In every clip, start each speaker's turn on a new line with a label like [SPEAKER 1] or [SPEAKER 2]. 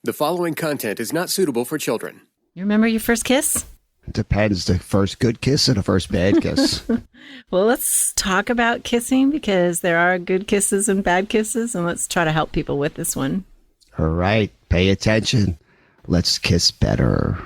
[SPEAKER 1] The following content is not suitable for children.
[SPEAKER 2] You remember your first kiss?
[SPEAKER 3] Depends, the first good kiss or the first bad kiss.
[SPEAKER 2] Well, let's talk about kissing because there are good kisses and bad kisses, and let's try to help people with this one.
[SPEAKER 3] All right, pay attention. Let's kiss better.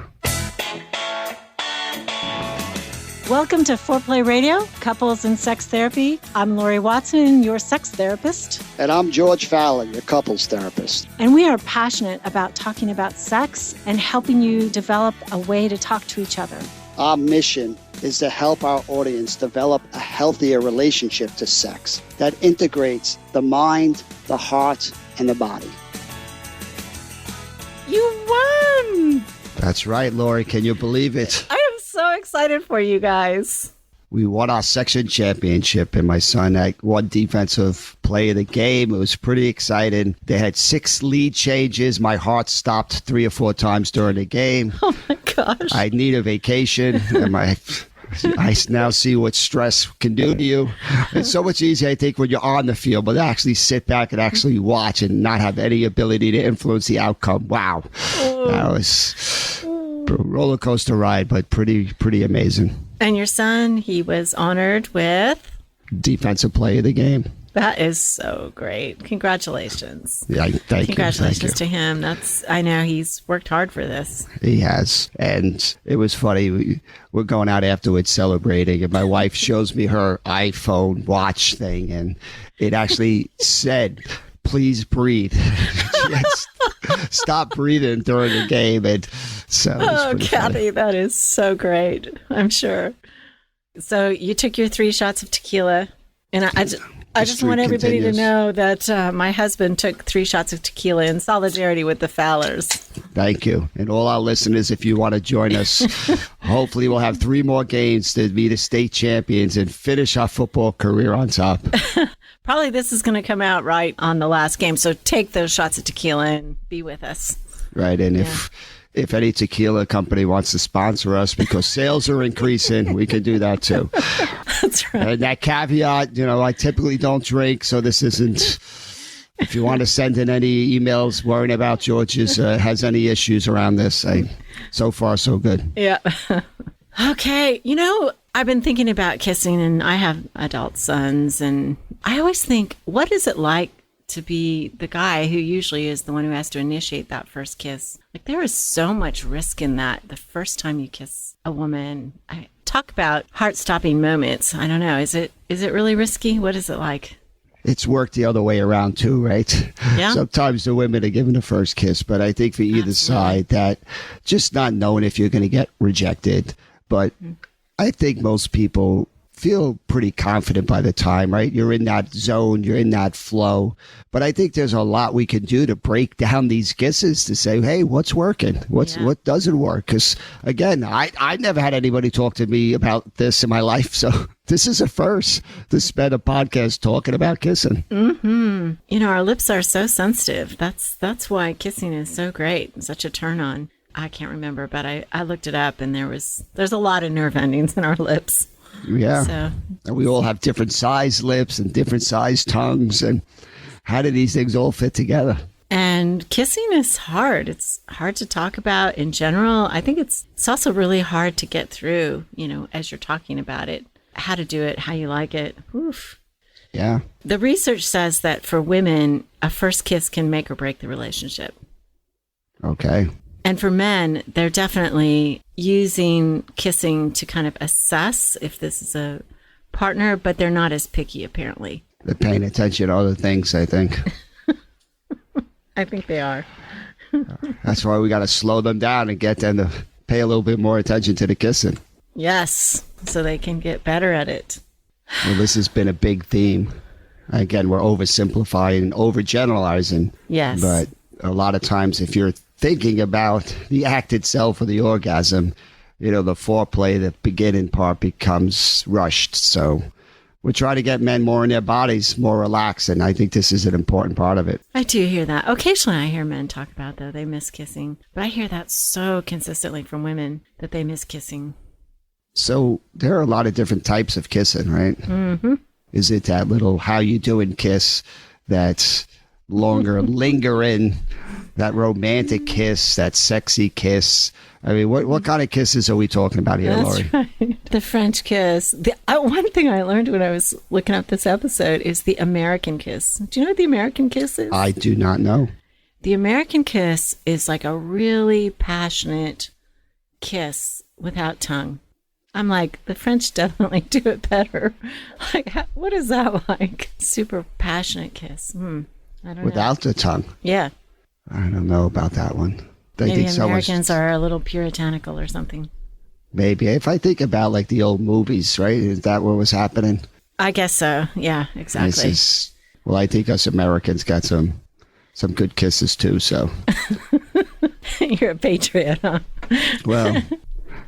[SPEAKER 4] Welcome to Foreplay Radio, Couples and Sex Therapy. I'm Lori Watson, your sex therapist.
[SPEAKER 5] And I'm George Fallon, your couples therapist.
[SPEAKER 4] And we are passionate about talking about sex and helping you develop a way to talk to each other.
[SPEAKER 5] Our mission is to help our audience develop a healthier relationship to sex that integrates the mind, the heart, and the body.
[SPEAKER 2] You won!
[SPEAKER 3] That's right, Lori. Can you believe it?
[SPEAKER 2] I am so excited for you guys.
[SPEAKER 3] We won our section championship, and my son had won defensive play of the game. It was pretty exciting. They had 6 lead changes. My heart stopped 3 or 4 times during the game.
[SPEAKER 2] Oh, my gosh.
[SPEAKER 3] I need a vacation, and I now see what stress can do to you. It's so much easier, I think, when you're on the field, but to actually sit back and actually watch and not have any ability to influence the outcome. Wow. That was a roller coaster ride, but pretty amazing.
[SPEAKER 2] And your son, he was honored with?
[SPEAKER 3] Defensive play of the game.
[SPEAKER 2] That is so great. Congratulations.
[SPEAKER 3] Yeah, thank you.
[SPEAKER 2] Congratulations to him. I know he's worked hard for this.
[SPEAKER 3] He has. And it was funny. We're going out afterwards celebrating, and my wife shows me her iPhone watch thing, and it actually said, "Please breathe." She had stop breathing during the game. And so
[SPEAKER 2] Kathy, that is so great. I'm sure. So you took your 3 shots of tequila, and I just want everybody to know that my husband took 3 shots of tequila in solidarity with the Fowlers.
[SPEAKER 3] Thank you. And all our listeners, if you want to join us, hopefully we'll have 3 more games to be the state champions and finish our football career on top.
[SPEAKER 2] Probably this is going to come out right on the last game. So take those shots of tequila and be with us.
[SPEAKER 3] Right. And if any tequila company wants to sponsor us because sales are increasing, we can do that too.
[SPEAKER 2] That's right.
[SPEAKER 3] And that caveat, I typically don't drink, so this isn't. If you want to send in any emails worrying about George's has any issues around this, so far so good.
[SPEAKER 2] Yeah. Okay. I've been thinking about kissing, and I have adult sons, and I always think, what is it like to be the guy who usually is the one who has to initiate that first kiss? Like, there is so much risk in that the first time you kiss a woman. I talk about heart-stopping moments. I don't know. Is it really risky? What is it like?
[SPEAKER 3] It's worked the other way around too, right?
[SPEAKER 2] Yeah.
[SPEAKER 3] Sometimes the women are given the first kiss, but I think for either side, that just not knowing if you're going to get rejected. But I think most people feel pretty confident by the time, right? You're in that zone, you're in that flow. But I think there's a lot we can do to break down these kisses to say, hey, what's working? What doesn't work? Because again, I never had anybody talk to me about this in my life. So this is a first to spend a podcast talking about kissing.
[SPEAKER 2] Mm-hmm. Our lips are so sensitive. That's why kissing is so great. Such a turn on. I can't remember, but I looked it up, and there's a lot of nerve endings in our lips.
[SPEAKER 3] Yeah.
[SPEAKER 2] So.
[SPEAKER 3] And we all have different size lips and different size tongues. And how do these things all fit together?
[SPEAKER 2] And kissing is hard. It's hard to talk about in general. I think it's also really hard to get through, as you're talking about it, how to do it, how you like it. Oof.
[SPEAKER 3] Yeah.
[SPEAKER 2] The research says that for women, a first kiss can make or break the relationship.
[SPEAKER 3] Okay.
[SPEAKER 2] And for men, they're definitely using kissing to kind of assess if this is a partner, but they're not as picky, apparently.
[SPEAKER 3] They're paying attention to other things, I think.
[SPEAKER 2] I think they are.
[SPEAKER 3] That's why we got to slow them down and get them to pay a little bit more attention to the kissing.
[SPEAKER 2] Yes, so they can get better at it.
[SPEAKER 3] Well, this has been a big theme. Again, we're oversimplifying and overgeneralizing.
[SPEAKER 2] Yes.
[SPEAKER 3] But a lot of times, if you're thinking about the act itself or the orgasm, the foreplay, the beginning part becomes rushed. So we're trying to get men more in their bodies, more relaxed, and I think this is an important part of it.
[SPEAKER 2] I do hear that. Occasionally I hear men talk about, though, they miss kissing. But I hear that so consistently from women, that they miss kissing.
[SPEAKER 3] So there are a lot of different types of kissing, right?
[SPEAKER 2] Mm-hmm.
[SPEAKER 3] Is it that little how you doing kiss that longer linger in that romantic kiss, that sexy kiss. I mean, what kind of kisses are we talking about here,
[SPEAKER 2] That's
[SPEAKER 3] Lori?
[SPEAKER 2] right. The French kiss. One thing I learned when I was looking up this episode is the American kiss. Do you know what the American kiss is?
[SPEAKER 3] I do not know.
[SPEAKER 2] The American kiss is like a really passionate kiss without tongue. I'm like, the French definitely do it better. Like, what is that like? Super passionate kiss. I don't know.
[SPEAKER 3] Without the tongue?
[SPEAKER 2] Yeah.
[SPEAKER 3] I don't know about that one.
[SPEAKER 2] Maybe Americans are a little puritanical or something.
[SPEAKER 3] Maybe. If I think about like the old movies, right? Is that what was happening?
[SPEAKER 2] I guess so. Yeah, exactly.
[SPEAKER 3] Well, I think us Americans got some good kisses too, so.
[SPEAKER 2] You're a patriot, huh?
[SPEAKER 3] Well,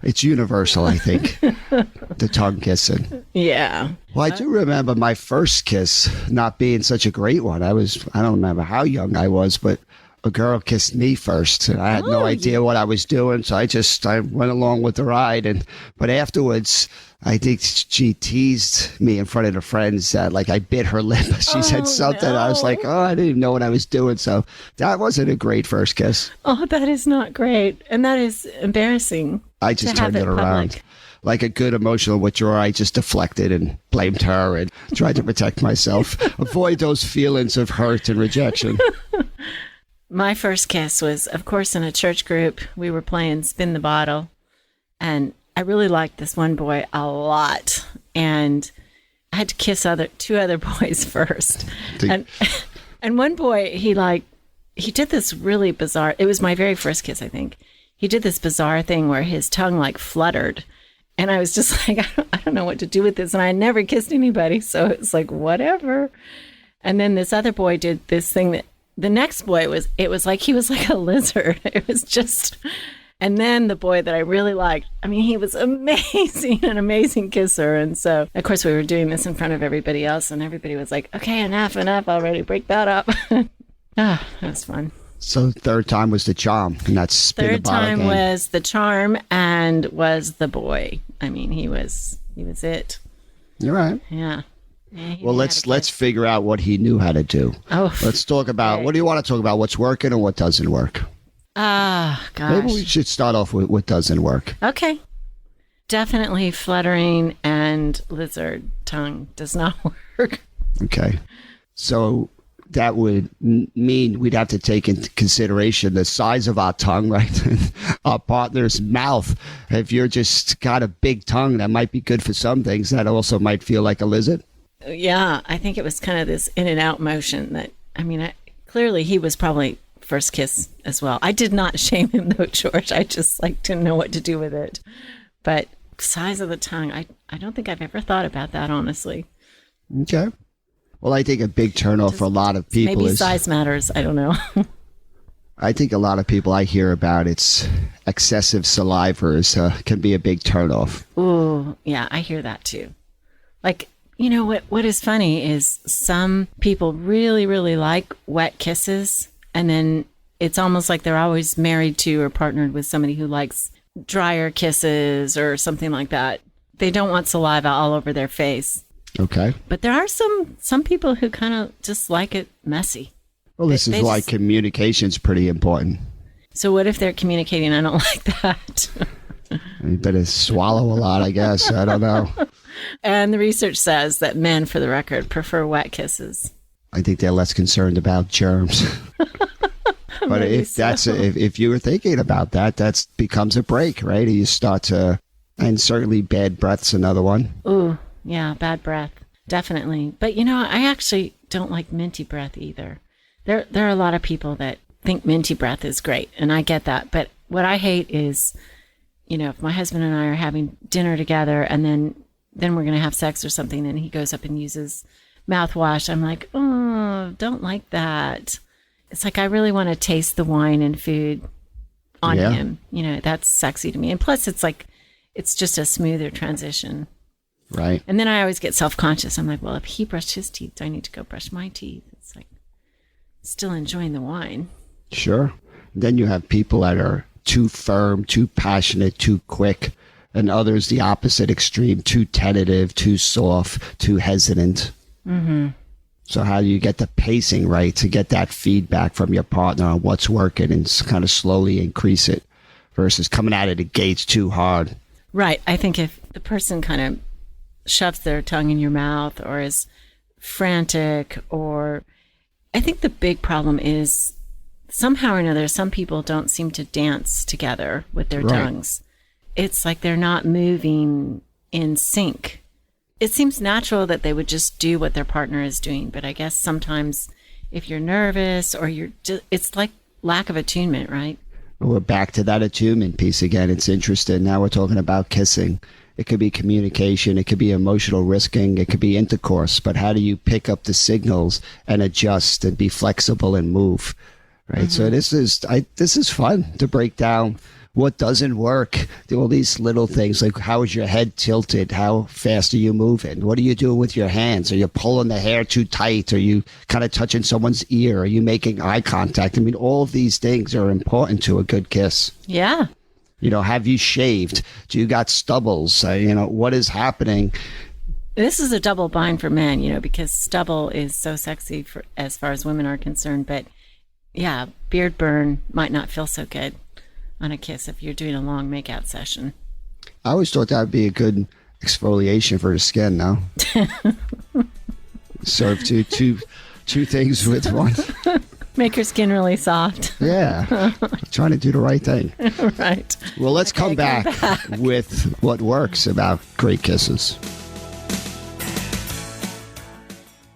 [SPEAKER 3] it's universal, I think. The tongue kissing.
[SPEAKER 2] Yeah.
[SPEAKER 3] Well, I do remember my first kiss not being such a great one. I don't remember how young I was, but a girl kissed me first, and I had no idea what I was doing, so I went along with the ride. But afterwards, I think she teased me in front of the friends that like I bit her lip. She said something.
[SPEAKER 2] No.
[SPEAKER 3] I was like, I didn't even know what I was doing. So that wasn't a great first kiss.
[SPEAKER 2] Oh, that is not great, and that is embarrassing.
[SPEAKER 3] I just turned it around.
[SPEAKER 2] Public.
[SPEAKER 3] Like a good emotional withdrawal, I just deflected and blamed her and tried to protect myself, avoid those feelings of hurt and rejection.
[SPEAKER 2] My first kiss was, of course, in a church group. We were playing Spin the Bottle, and I really liked this one boy a lot. And I had to kiss two other boys first. And one boy, he did this really bizarre, it was my very first kiss, I think. He did this bizarre thing where his tongue like fluttered. And I was just like, I don't know what to do with this. And I had never kissed anybody, so it's like, whatever. And then this other boy did this thing that, the next boy it was like he was like a lizard. It was just, and then the boy that I really liked, I mean, he was amazing, an amazing kisser. And so, of course, we were doing this in front of everybody else, and everybody was like, okay, enough already, break that up. That was fun.
[SPEAKER 3] So third time was the charm, and that's Spin the Bottle
[SPEAKER 2] Third time
[SPEAKER 3] game.
[SPEAKER 2] was the charm and was the boy. I mean, he was it.
[SPEAKER 3] You're right.
[SPEAKER 2] Yeah.
[SPEAKER 3] Well, let's figure out what he knew how to do.
[SPEAKER 2] Oh,
[SPEAKER 3] let's talk about
[SPEAKER 2] okay.
[SPEAKER 3] What do you want to talk about? What's working and what doesn't work?
[SPEAKER 2] Ah, gosh.
[SPEAKER 3] Maybe we should start off with what doesn't work.
[SPEAKER 2] Okay. Definitely fluttering and lizard tongue does not work.
[SPEAKER 3] Okay. So that would mean we'd have to take into consideration the size of our tongue, right? And our partner's mouth. If you're just got a big tongue, that might be good for some things. That also might feel like a lizard.
[SPEAKER 2] Yeah, I think it was kind of this in and out motion that, I mean, clearly he was probably first kiss as well. I did not shame him though, George. I just didn't know what to do with it. But size of the tongue, I don't think I've ever thought about that, honestly.
[SPEAKER 3] Okay. Well, I think a big turnoff for a lot of people
[SPEAKER 2] maybe
[SPEAKER 3] is
[SPEAKER 2] size matters. I don't know.
[SPEAKER 3] I think a lot of people I hear about, it's excessive saliva can be a big turnoff.
[SPEAKER 2] Ooh, yeah, I hear that too. Like, you know what is funny is some people really, really like wet kisses, and then it's almost like they're always married to or partnered with somebody who likes drier kisses or something like that. They don't want saliva all over their face.
[SPEAKER 3] Okay.
[SPEAKER 2] But there are some people who kind of just like it messy.
[SPEAKER 3] Well, this is why communication's pretty important.
[SPEAKER 2] So what if they're communicating, I don't like that?
[SPEAKER 3] You better swallow a lot, I guess. I don't know.
[SPEAKER 2] And the research says that men, for the record, prefer wet kisses.
[SPEAKER 3] I think they're less concerned about germs. But if you were thinking about that becomes a break, right? You start to, and certainly bad breath's another one.
[SPEAKER 2] Ooh, yeah, bad breath, definitely. But I actually don't like minty breath either. There are a lot of people that think minty breath is great, and I get that. But what I hate is, if my husband and I are having dinner together, and then we're going to have sex or something, and he goes up and uses mouthwash. I'm like, oh, don't like that. It's like I really want to taste the wine and food on him. That's sexy to me. And plus, it's just a smoother transition.
[SPEAKER 3] Right.
[SPEAKER 2] And then I always get self-conscious. I'm like, well, if he brushed his teeth, do I need to go brush my teeth? It's like still enjoying the wine.
[SPEAKER 3] Sure. Then you have people that are too firm, too passionate, too quick, and others the opposite extreme, too tentative, too soft, too hesitant.
[SPEAKER 2] Mm-hmm.
[SPEAKER 3] So how do you get the pacing right to get that feedback from your partner on what's working and kind of slowly increase it versus coming out of the gates too hard?
[SPEAKER 2] Right. I think if the person kind of shoves their tongue in your mouth or is frantic, or I think the big problem is somehow or another, some people don't seem to dance together with their tongues. It's like they're not moving in sync. It seems natural that they would just do what their partner is doing. But I guess sometimes if you're nervous or you're just, it's like lack of attunement, right?
[SPEAKER 3] We're back to that attunement piece again. It's interesting. Now we're talking about kissing. It could be communication. It could be emotional risking. It could be intercourse. But how do you pick up the signals and adjust and be flexible and move? Right. So this is fun to break down what doesn't work. All these little things like, how is your head tilted? How fast are you moving? What are you doing with your hands? Are you pulling the hair too tight? Are you kind of touching someone's ear? Are you making eye contact? I mean, all of these things are important to a good kiss.
[SPEAKER 2] Yeah.
[SPEAKER 3] You know, have you shaved? Do you got stubbles? What is happening?
[SPEAKER 2] This is a double bind for men, because stubble is so sexy for as far as women are concerned. But yeah, beard burn might not feel so good on a kiss if you're doing a long makeout session.
[SPEAKER 3] I always thought that would be a good exfoliation for the skin, no? Serve two things with one.
[SPEAKER 2] Make your skin really soft.
[SPEAKER 3] Yeah. Trying to do the right thing.
[SPEAKER 2] Right.
[SPEAKER 3] Well, let's come back with what works about great kisses.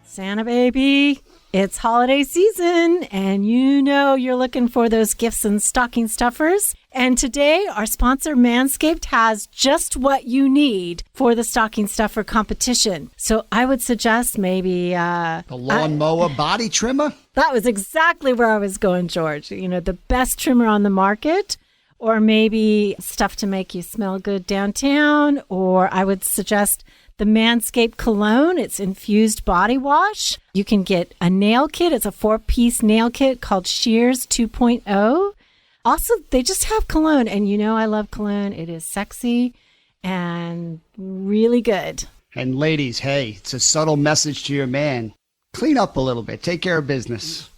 [SPEAKER 4] Santa baby, it's holiday season, and you're looking for those gifts and stocking stuffers. And today, our sponsor, Manscaped, has just what you need for the stocking stuffer competition. So I would suggest maybe...
[SPEAKER 3] the lawnmower body trimmer?
[SPEAKER 4] That was exactly where I was going, George. The best trimmer on the market, or maybe stuff to make you smell good downtown, or I would suggest the Manscaped cologne. It's infused body wash. You can get a nail kit. It's a 4-piece nail kit called Shears 2.0. Also, they just have cologne, and I love cologne. It is sexy and really good.
[SPEAKER 3] And ladies, hey, it's a subtle message to your man. Clean up a little bit. Take care of business.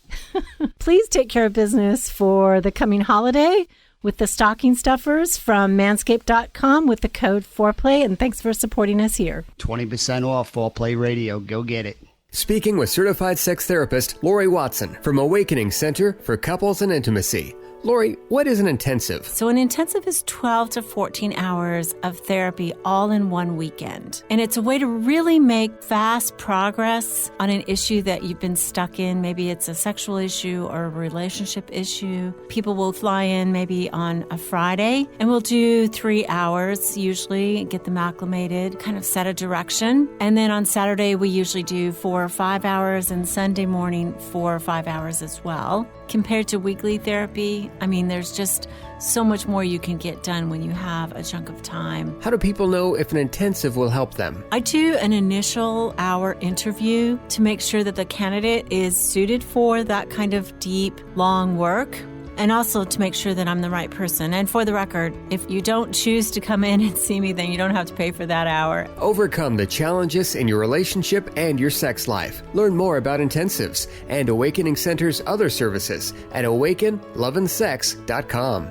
[SPEAKER 4] Please take care of business for the coming holiday with the stocking stuffers from manscaped.com with the code foreplay. And thanks for supporting us here.
[SPEAKER 3] 20% off Foreplay Radio. Go get it.
[SPEAKER 1] Speaking with certified sex therapist Lori Watson from Awakening Center for Couples and Intimacy. Lori, what is an intensive?
[SPEAKER 2] So an intensive is 12 to 14 hours of therapy all in one weekend. And it's a way to really make fast progress on an issue that you've been stuck in. Maybe it's a sexual issue or a relationship issue. People will fly in maybe on a Friday, and we'll do 3 hours usually, get them acclimated, kind of set a direction. And then on Saturday, we usually do 4 or 5 hours, and Sunday morning, 4 or 5 hours as well. Compared to weekly therapy, there's just so much more you can get done when you have a chunk of time.
[SPEAKER 1] How do people know if an intensive will help them?
[SPEAKER 2] I do an initial hour interview to make sure that the candidate is suited for that kind of deep, long work, and also to make sure that I'm the right person. And for the record, if you don't choose to come in and see me, then you don't have to pay for that hour.
[SPEAKER 1] Overcome the challenges in your relationship and your sex life. Learn more about intensives and Awakening Center's other services at awakenloveandsex.com.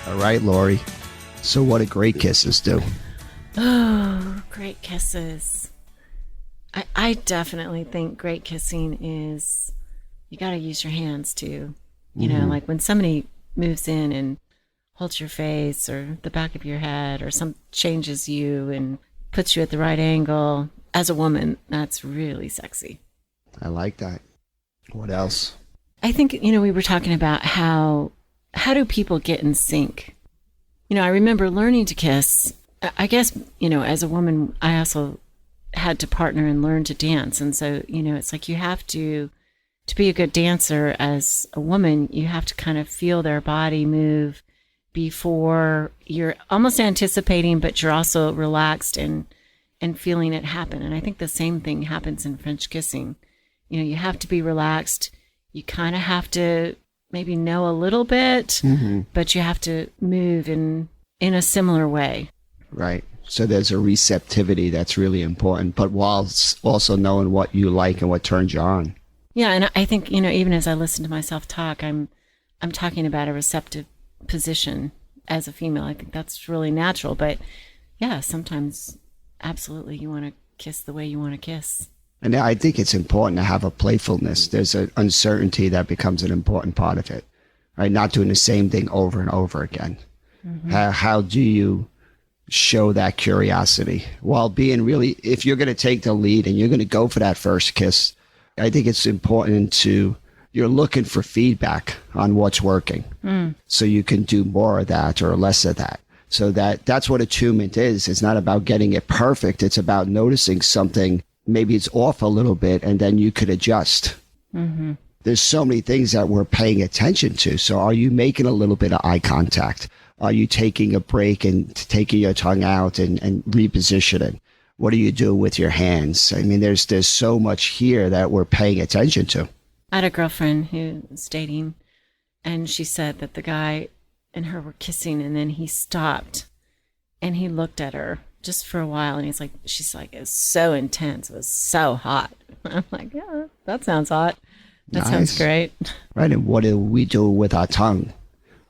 [SPEAKER 3] All right, Lori. So what do great kisses do?
[SPEAKER 2] Oh, great kisses. I definitely think great kissing is, you got to use your hands too. Like when somebody moves in and holds your face or the back of your head or changes you and puts you at the right angle. As a woman, that's really sexy.
[SPEAKER 3] I like that. What else?
[SPEAKER 2] I think, we were talking about how do people get in sync? I remember learning to kiss. I guess, as a woman, I also had to partner and learn to dance. And so, it's like you have to be a good dancer as a woman, you have to kind of feel their body move before you're almost anticipating, but you're also relaxed and feeling it happen. And I think the same thing happens in French kissing. You have to be relaxed. You kind of have to maybe know a little bit, but you have to move in a similar way.
[SPEAKER 3] Right. So there's a receptivity that's really important, but while also knowing what you like and what turns you on.
[SPEAKER 2] Yeah, and I think, even as I listen to myself talk, I'm talking about a receptive position as a female. I think that's really natural, but yeah, sometimes absolutely you want to kiss the way you want to kiss.
[SPEAKER 3] And I think it's important to have a playfulness. There's an uncertainty that becomes an important part of it, right? Not doing the same thing over and over again. Mm-hmm. How do you show that curiosity while being really, if you're going to take the lead and you're going to go for that first kiss, I think it's important you're looking for feedback on what's working. So you can do more of that or less of that. So that's what attunement is. It's not about getting it perfect. It's about noticing something. Maybe it's off a little bit and then you could adjust. Mm-hmm. There's so many things that we're paying attention to. So are you making a little bit of eye contact? Are you taking a break and taking your tongue out and repositioning? What do you do with your hands? I mean, there's so much here that we're paying attention to.
[SPEAKER 2] I had a girlfriend who was dating, and she said that the guy and her were kissing, and then he stopped and he looked at her just for a while, and she's like, it was so intense. It was so hot. I'm like, yeah, that sounds hot. That
[SPEAKER 3] Nice.
[SPEAKER 2] Sounds great.
[SPEAKER 3] Right. And what do we do with our tongue?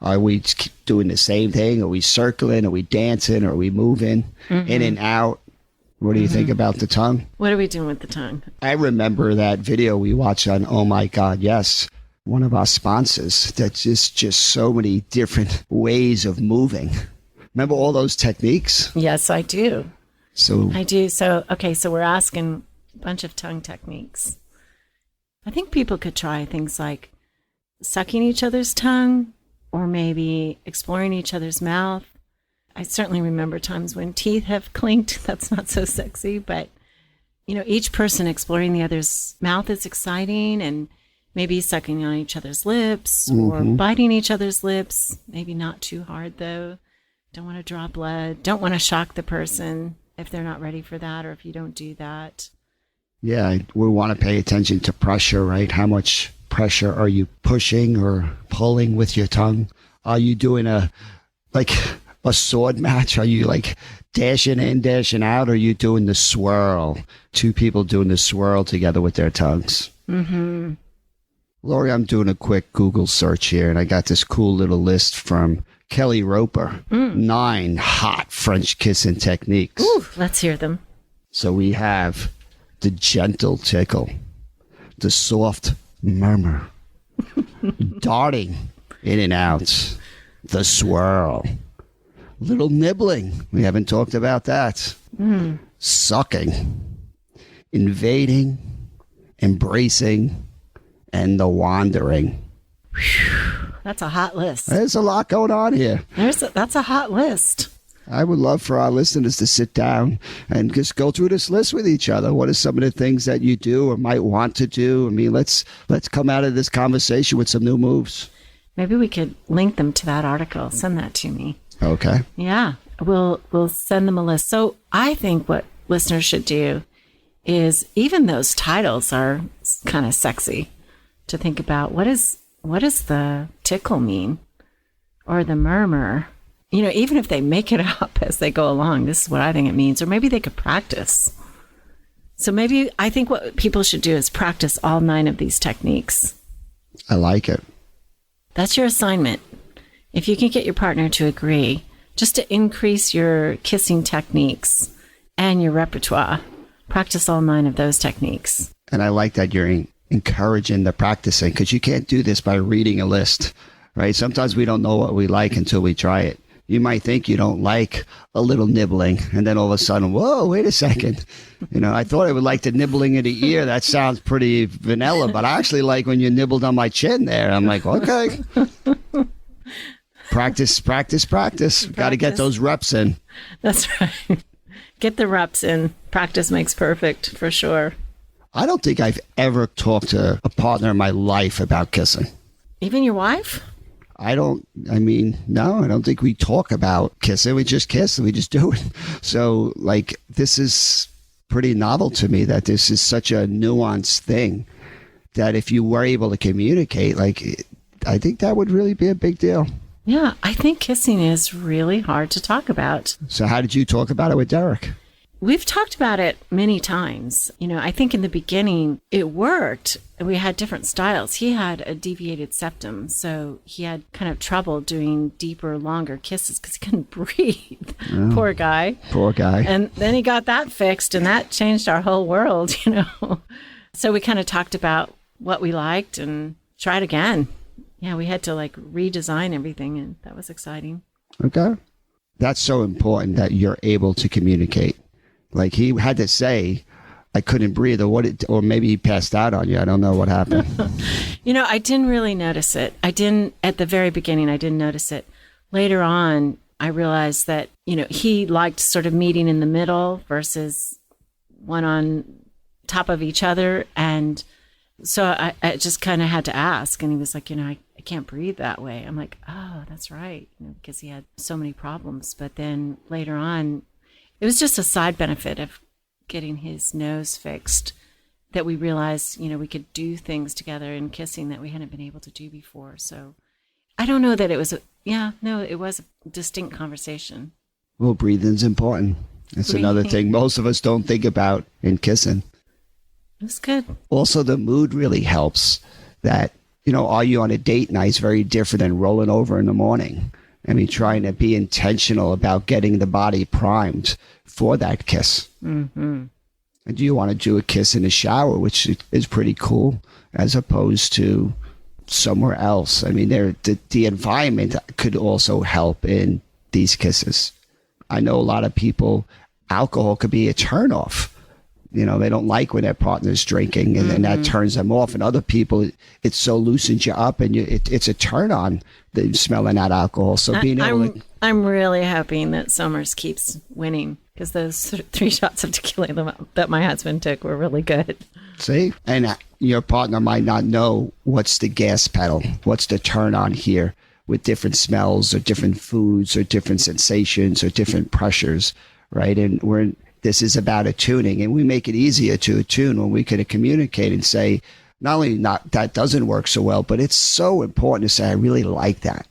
[SPEAKER 3] Are we doing the same thing? Are we circling? Are we dancing? Are we moving in and out? What do you think about the tongue?
[SPEAKER 2] What are we doing with the tongue?
[SPEAKER 3] I remember that video we watched on Oh My God, Yes, one of our sponsors. That's just so many different ways of moving. Remember all those techniques?
[SPEAKER 2] Yes, I do.
[SPEAKER 3] So
[SPEAKER 2] I do. So, okay, so we're asking a bunch of tongue techniques. I think people could try things like sucking each other's tongue or maybe exploring each other's mouth. I certainly remember times when teeth have clinked. That's not so sexy, but, each person exploring the other's mouth is exciting, and maybe sucking on each other's lips or biting each other's lips. Maybe not too hard, though. Don't want to draw blood. Don't want to shock the person if they're not ready for that or if you don't do that.
[SPEAKER 3] yeah, we want to pay attention to pressure, right? How much pressure are you pushing or pulling with your tongue? Are you doing a sword match? Are you dashing in, dashing out? Or are you doing the swirl? Two people doing the swirl together with their tongues. Mm-hmm. Lori, I'm doing a quick Google search here, and I got this cool little list from Kelly Roper. 9 hot French kissing techniques.
[SPEAKER 2] Ooh, let's hear them.
[SPEAKER 3] So we have the gentle tickle, the soft murmur, darting in and out, the swirl, little nibbling. We haven't talked about that. Sucking, invading, embracing, and the wandering.
[SPEAKER 2] That's a hot list.
[SPEAKER 3] There's a lot going on here.
[SPEAKER 2] That's a hot list.
[SPEAKER 3] I would love for our listeners to sit down and just go through this list with each other. What are some of the things that you do or might want to do? I mean, let's come out of this conversation with some new moves.
[SPEAKER 2] Maybe we could link them to that article. Send that to me.
[SPEAKER 3] Okay.
[SPEAKER 2] Yeah, we'll send them a list. So I think what listeners should do is, even those titles are kind of sexy to think about. What does the tickle mean, or the murmur? Even if they make it up as they go along, this is what I think it means. Or maybe they could practice. So maybe I think what people should do is practice all 9 of these techniques.
[SPEAKER 3] I like it.
[SPEAKER 2] That's your assignment. If you can get your partner to agree, just to increase your kissing techniques and your repertoire, practice all 9 of those techniques.
[SPEAKER 3] And I like that you're encouraging the practicing, because you can't do this by reading a list, right? Sometimes we don't know what we like until we try it. You might think you don't like a little nibbling, and then all of a sudden, whoa, wait a second. I thought I would like the nibbling in the ear. That sounds pretty vanilla, but I actually like when you nibbled on my chin there. I'm like, okay. Practice. Got to get those reps in.
[SPEAKER 2] That's right. Get the reps in. Practice makes perfect, for sure.
[SPEAKER 3] I don't think I've ever talked to a partner in my life about kissing.
[SPEAKER 2] Even your wife?
[SPEAKER 3] No, I don't think we talk about kissing. We just kiss and we just do it. So, this is pretty novel to me, that this is such a nuanced thing, that if you were able to communicate, I think that would really be a big deal.
[SPEAKER 2] Yeah, I think kissing is really hard to talk about.
[SPEAKER 3] So how did you talk about it with Derek?
[SPEAKER 2] We've talked about it many times. I think in the beginning it worked. We had different styles. He had a deviated septum, so he had kind of trouble doing deeper, longer kisses because he couldn't breathe. Oh, poor guy.
[SPEAKER 3] Poor guy.
[SPEAKER 2] And then he got that fixed, and that changed our whole world, So we kind of talked about what we liked and tried again. Yeah, we had to redesign everything, and that was exciting.
[SPEAKER 3] Okay. That's so important that you're able to communicate. Like he had to say, I couldn't breathe, or maybe he passed out on you. I don't know what happened.
[SPEAKER 2] I didn't really notice it. At the very beginning, I didn't notice it. Later on, I realized that, he liked sort of meeting in the middle versus one on top of each other. And so I just kind of had to ask. And he was like, I can't breathe that way. I'm like, oh, that's right. Because he had so many problems. But then later on, it was just a side benefit of getting his nose fixed that we realized, we could do things together in kissing that we hadn't been able to do before. So I don't know that it was it was a distinct conversation.
[SPEAKER 3] Well, breathing's important. That's another thing most of us don't think about in kissing.
[SPEAKER 2] It was good.
[SPEAKER 3] Also, the mood really helps. That, are you on a date night is very different than rolling over in the morning. I mean, trying to be intentional about getting the body primed for that kiss. Mm-hmm. And do you want to do a kiss in the shower, which is pretty cool, as opposed to somewhere else? I mean, the environment could also help in these kisses. I know a lot of people, alcohol could be a turnoff. They don't like when their partner's drinking, and then that turns them off. And other people, it so loosens you up, and it's a turn on, the smelling that alcohol. So
[SPEAKER 2] I'm really hoping that Somers keeps winning, because those 3 shots of tequila that my husband took were really good.
[SPEAKER 3] See? And your partner might not know what's the gas pedal, what's the turn on here with different smells or different foods or different sensations or different pressures, right? And this is about attuning, and we make it easier to attune when we can communicate and say, not that doesn't work so well, but it's so important to say, I really like that.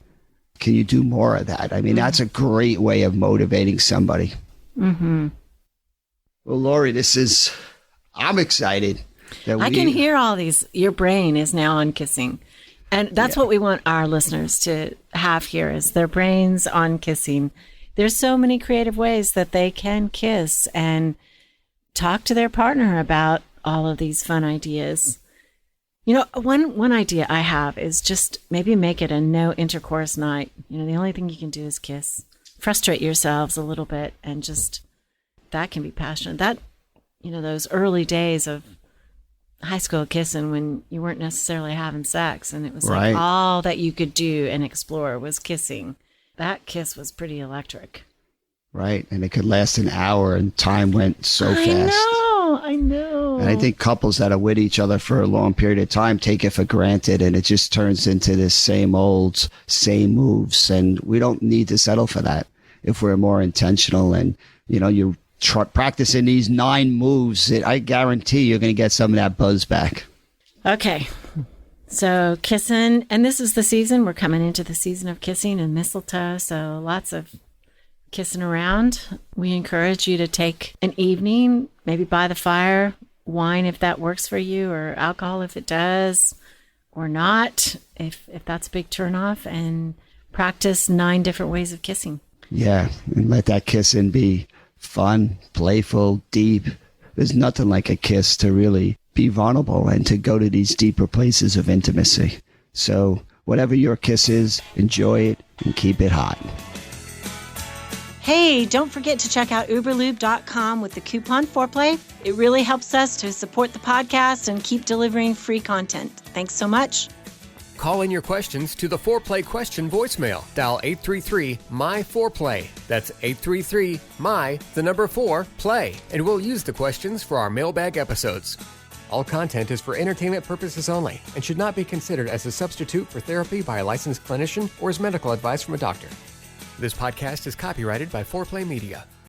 [SPEAKER 3] Can you do more of that? I mean, that's a great way of motivating somebody. Mm-hmm. Well, Lori, I'm excited.
[SPEAKER 2] I can hear all these. Your brain is now on kissing. And that's what we want our listeners to have here, is their brains on kissing. There's so many creative ways that they can kiss and talk to their partner about all of these fun ideas. One idea I have is just maybe make it a no intercourse night. The only thing you can do is kiss. Frustrate yourselves a little bit, and just, that can be passionate. That, those early days of high school kissing when you weren't necessarily having sex, and it was like all that you could do and explore was kissing. That kiss was pretty electric.
[SPEAKER 3] Right. And it could last an hour, and time went so fast.
[SPEAKER 2] I know.
[SPEAKER 3] And I think couples that are with each other for a long period of time take it for granted, and it just turns into this same moves. And we don't need to settle for that if we're more intentional. And, you practicing these 9 moves, I guarantee you're going to get some of that buzz back.
[SPEAKER 2] Okay. So kissing, and this is the season. We're coming into the season of kissing and mistletoe, so lots of kissing around. We encourage you to take an evening, maybe by the fire, wine if that works for you, or alcohol if it does, or not, if that's a big turnoff, and practice 9 different ways of kissing.
[SPEAKER 3] Yeah, and let that kissing be fun, playful, deep. There's nothing like a kiss to really be vulnerable and to go to these deeper places of intimacy. So whatever your kiss is, enjoy it and keep it hot.
[SPEAKER 2] Hey, don't forget to check out uberlube.com with the coupon foreplay. It really helps us to support the podcast and keep delivering free content. Thanks so much.
[SPEAKER 1] Call in your questions to the Foreplay question voicemail. Dial 833-MY-4PLAY. That's 833-MY-4-PLAY. And we'll use the questions for our mailbag episodes. All content is for entertainment purposes only and should not be considered as a substitute for therapy by a licensed clinician or as medical advice from a doctor. This podcast is copyrighted by Foreplay Media.